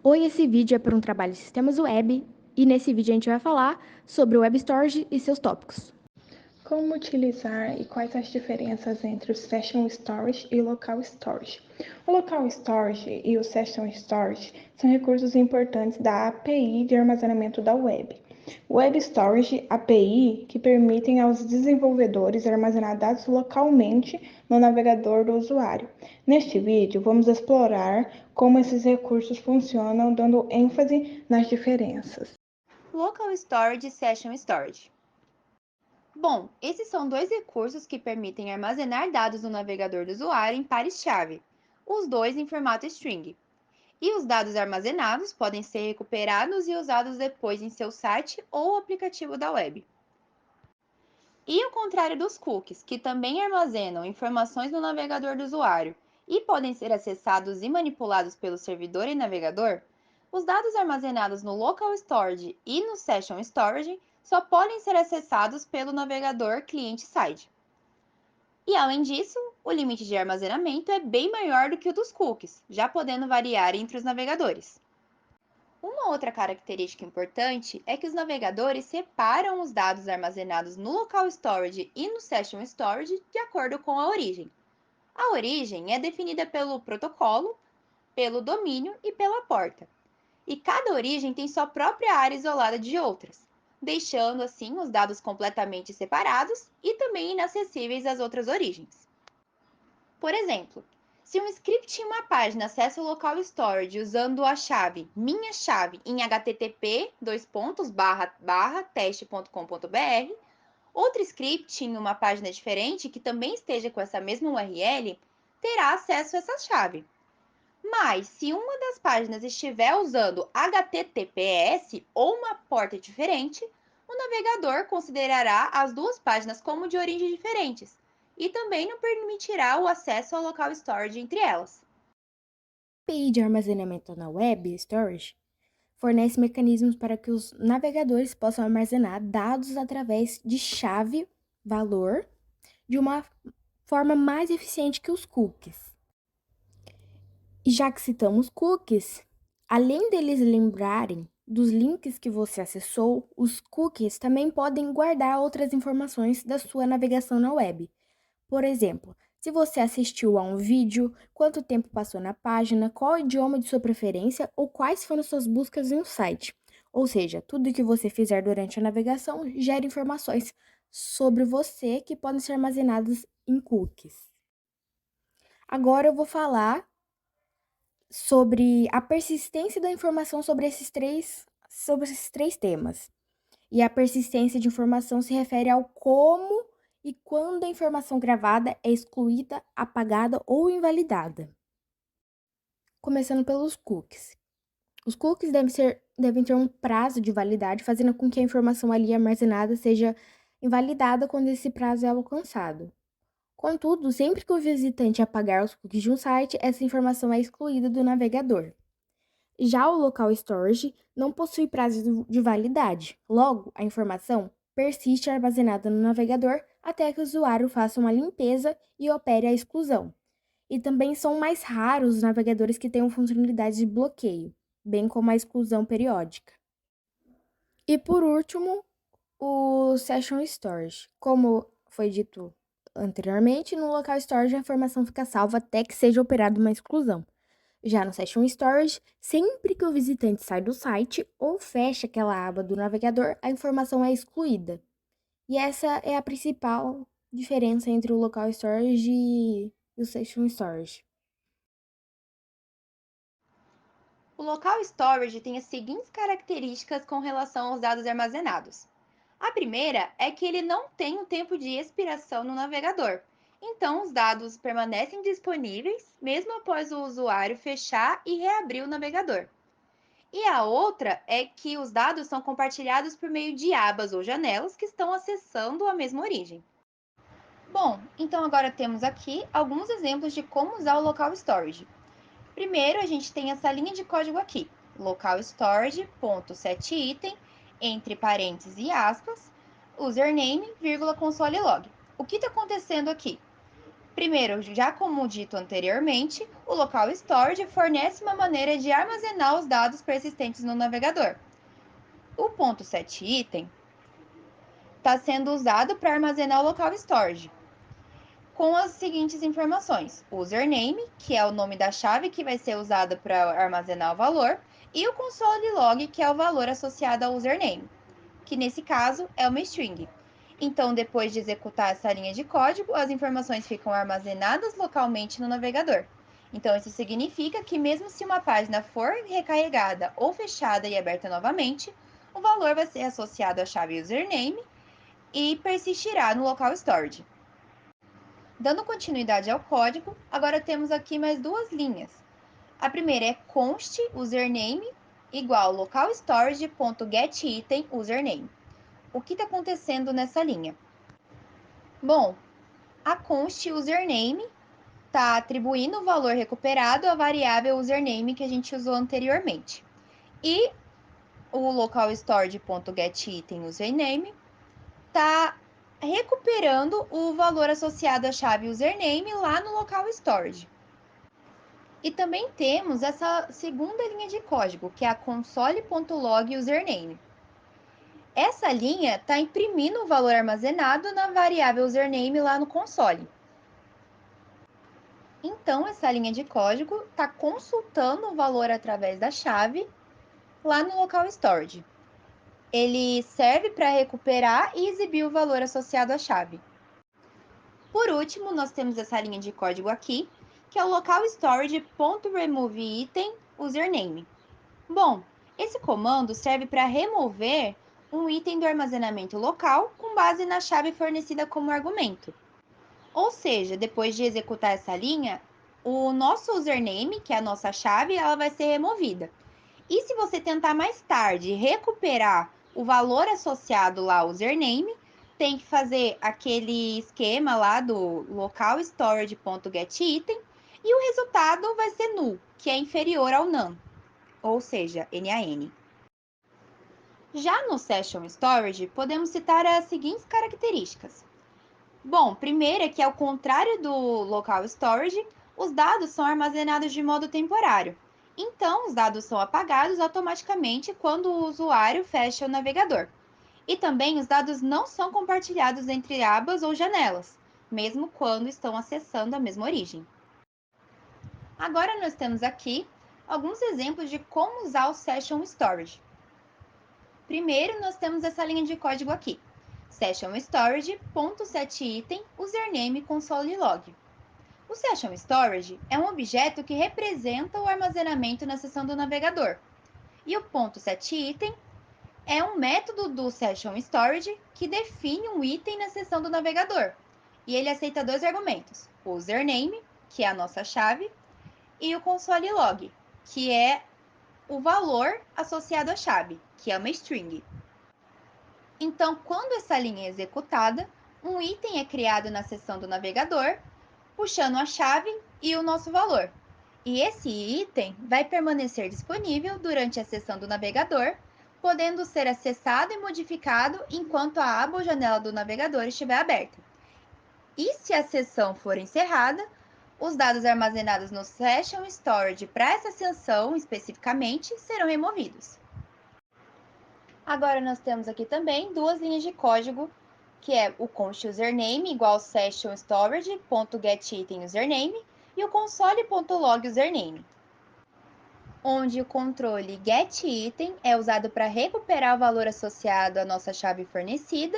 Oi, esse vídeo é para um trabalho de sistemas web e nesse vídeo a gente vai falar sobre o Web Storage e seus tópicos. Como utilizar e quais as diferenças entre o Session Storage e o Local Storage? O Local Storage e o Session Storage são recursos importantes da API de armazenamento da web. Web Storage, API, que permitem aos desenvolvedores armazenar dados localmente no navegador do usuário. Neste vídeo, vamos explorar como esses recursos funcionam, dando ênfase nas diferenças. Local Storage e Session Storage. Bom, esses são dois recursos que permitem armazenar dados no navegador do usuário em pares-chave, os dois em formato string. E os dados armazenados podem ser recuperados e usados depois em seu site ou aplicativo da web. E ao contrário dos cookies, que também armazenam informações no navegador do usuário e podem ser acessados e manipulados pelo servidor e navegador, os dados armazenados no Local Storage e no Session Storage só podem ser acessados pelo navegador cliente-side. E além disso, o limite de armazenamento é bem maior do que o dos cookies, já podendo variar entre os navegadores. Uma outra característica importante é que os navegadores separam os dados armazenados no Local Storage e no Session Storage de acordo com a origem. A origem é definida pelo protocolo, pelo domínio e pela porta. E cada origem tem sua própria área isolada de outras, deixando assim os dados completamente separados e também inacessíveis às outras origens. Por exemplo, se um script em uma página acessa o local storage usando a chave minha chave em http://teste.com.br, outro script em uma página diferente que também esteja com essa mesma URL terá acesso a essa chave. Mas se uma das páginas estiver usando HTTPS ou uma porta diferente, o navegador considerará as duas páginas como de origem diferentes e também não permitirá o acesso ao local storage entre elas. A API de armazenamento na Web Storage fornece mecanismos para que os navegadores possam armazenar dados através de chave-valor de uma forma mais eficiente que os cookies. E já que citamos cookies, além deles lembrarem dos links que você acessou, os cookies também podem guardar outras informações da sua navegação na web. Por exemplo, se você assistiu a um vídeo, quanto tempo passou na página, qual o idioma de sua preferência ou quais foram suas buscas em um site. Ou seja, tudo que você fizer durante a navegação gera informações sobre você que podem ser armazenadas em cookies. Agora eu vou falar sobre a persistência da informação sobre esses três temas. E a persistência de informação se refere ao como e quando a informação gravada é excluída, apagada ou invalidada. Começando pelos cookies. Os cookies devem ter um prazo de validade, fazendo com que a informação ali armazenada seja invalidada quando esse prazo é alcançado. Contudo, sempre que o visitante apagar os cookies de um site, essa informação é excluída do navegador. Já o local storage não possui prazo de validade. Logo, a informação persiste armazenada no navegador até que o usuário faça uma limpeza e opere a exclusão. E também são mais raros os navegadores que tenham funcionalidade de bloqueio, bem como a exclusão periódica. E por último, o Session Storage. Como foi dito anteriormente, no local storage a informação fica salva até que seja operada uma exclusão. Já no Session Storage, sempre que o visitante sai do site ou fecha aquela aba do navegador, a informação é excluída. E essa é a principal diferença entre o Local Storage e o Session Storage. O local storage tem as seguintes características com relação aos dados armazenados. A primeira é que ele não tem um tempo de expiração no navegador, então os dados permanecem disponíveis mesmo após o usuário fechar e reabrir o navegador. E a outra é que os dados são compartilhados por meio de abas ou janelas que estão acessando a mesma origem. Bom, então agora temos aqui alguns exemplos de como usar o local storage. Primeiro, a gente tem essa linha de código aqui, local storage.setItem, entre parênteses e aspas, username, vírgula, console log. O que está acontecendo aqui? Primeiro, já como dito anteriormente, o local storage fornece uma maneira de armazenar os dados persistentes no navegador. O ponto setItem está sendo usado para armazenar o local storage, com as seguintes informações: o username, que é o nome da chave que vai ser usada para armazenar o valor, e o console log, que é o valor associado ao username, que nesse caso é uma string. Então, depois de executar essa linha de código, as informações ficam armazenadas localmente no navegador. Então, isso significa que mesmo se uma página for recarregada ou fechada e aberta novamente, o valor vai ser associado à chave username e persistirá no local storage. Dando continuidade ao código, agora temos aqui mais duas linhas. A primeira é const username igual local storage.getItem username. O que está acontecendo nessa linha? Bom, a const username está atribuindo o valor recuperado à variável username que a gente usou anteriormente. E o local storage.getItem username está recuperando o valor associado à chave username lá no local storage. E também temos essa segunda linha de código, que é a console.log username. Essa linha está imprimindo o valor armazenado na variável username lá no console. Então, essa linha de código está consultando o valor através da chave lá no local storage. Ele serve para recuperar e exibir o valor associado à chave. Por último, nós temos essa linha de código aqui, que é o local storage.removeItem username. Bom, esse comando serve para remover um item do armazenamento local com base na chave fornecida como argumento. Ou seja, depois de executar essa linha, o nosso username, que é a nossa chave, ela vai ser removida. E se você tentar mais tarde recuperar o valor associado lá ao username, tem que fazer aquele esquema lá do local storage.getItem e o resultado vai ser null, que é inferior ao none, ou seja, NaN. Já no Session Storage, podemos citar as seguintes características. Bom, primeiro é que, ao contrário do local storage, os dados são armazenados de modo temporário. Então, os dados são apagados automaticamente quando o usuário fecha o navegador. E também os dados não são compartilhados entre abas ou janelas, mesmo quando estão acessando a mesma origem. Agora nós temos aqui alguns exemplos de como usar o Session Storage. Primeiro, nós temos essa linha de código aqui. Session Storage.setItem username console log. O Session Storage é um objeto que representa o armazenamento na seção do navegador. E o .setItem é um método do Session Storage que define um item na seção do navegador. E ele aceita dois argumentos: o username, que é a nossa chave, e o console log, que é o valor associado à chave, que é uma string. Então, quando essa linha é executada, um item é criado na seção do navegador, puxando a chave e o nosso valor. E esse item vai permanecer disponível durante a sessão do navegador, podendo ser acessado e modificado enquanto a aba ou janela do navegador estiver aberta. E se a sessão for encerrada, os dados armazenados no Session Storage para essa sessão especificamente serão removidos. Agora nós temos aqui também duas linhas de código, que é o const username igual session storage.getItem username e o console.log username, onde o controle getItem é usado para recuperar o valor associado à nossa chave fornecida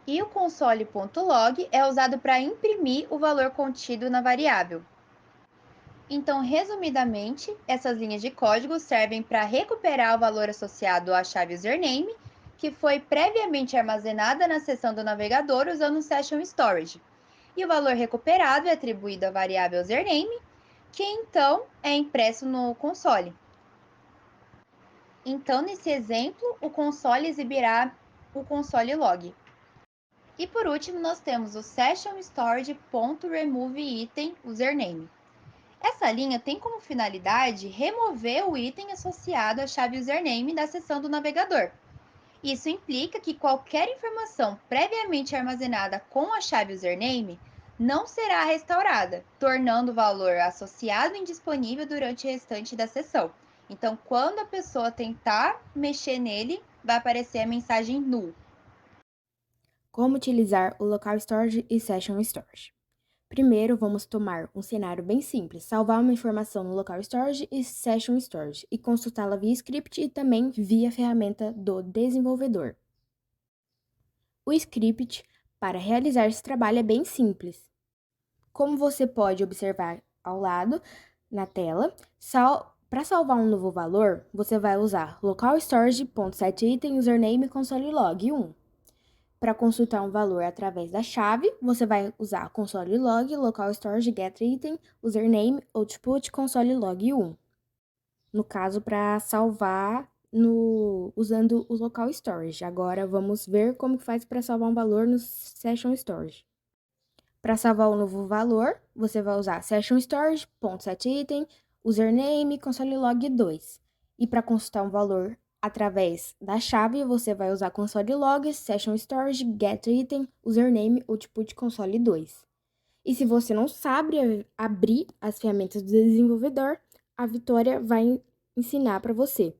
e o console.log é usado para imprimir o valor contido na variável. Então, resumidamente, essas linhas de código servem para recuperar o valor associado à chave username, que foi previamente armazenada na seção do navegador usando o Session Storage. E o valor recuperado é atribuído à variável username, que então é impresso no console. Então, nesse exemplo, o console exibirá o console log. E por último, nós temos o Session Storage.removeItem username. Essa linha tem como finalidade remover o item associado à chave username da seção do navegador. Isso implica que qualquer informação previamente armazenada com a chave username não será restaurada, tornando o valor associado indisponível durante o restante da sessão. Então, quando a pessoa tentar mexer nele, vai aparecer a mensagem null. Como utilizar o Local Storage e Session Storage? Primeiro, vamos tomar um cenário bem simples, salvar uma informação no Local Storage e Session Storage e consultá-la via script e também via ferramenta do desenvolvedor. O script para realizar esse trabalho é bem simples. Como você pode observar ao lado na tela, para salvar um novo valor, você vai usar localstorage.setItem username console log 1. Para consultar um valor através da chave, você vai usar console log local storage get item username output console log 1. No caso, para salvar usando o local storage. Agora vamos ver como faz para salvar um valor no session storage. Para salvar o novo valor, você vai usar session storage.setItem username console log 2. E para consultar um valor através da chave, você vai usar console log session storage get item username output console 2. E se você não sabe abrir as ferramentas do desenvolvedor, a Vitória vai ensinar para você.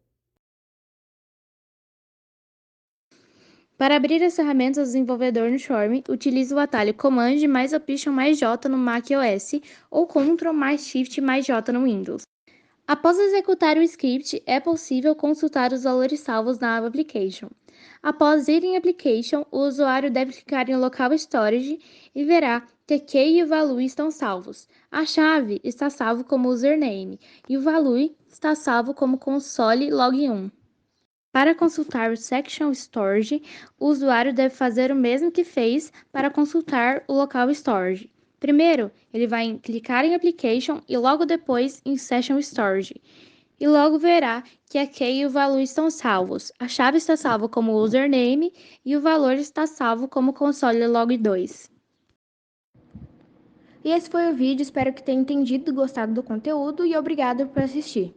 Para abrir as ferramentas do desenvolvedor no Chrome, utilize o atalho Command mais Option mais J no macOS ou Ctrl mais Shift mais J no Windows. Após executar o script, é possível consultar os valores salvos na Application. Após ir em Application, o usuário deve clicar em Local Storage e verá que a key e o value estão salvos. A chave está salvo como username e o value está salvo como console log1. Para consultar o Section Storage, o usuário deve fazer o mesmo que fez para consultar o Local Storage. Primeiro, ele vai clicar em Application e logo depois em Session Storage. E logo verá que a key e o valor estão salvos. A chave está salva como username e o valor está salvo como console log2. E esse foi o vídeo, espero que tenha entendido e gostado do conteúdo e obrigado por assistir.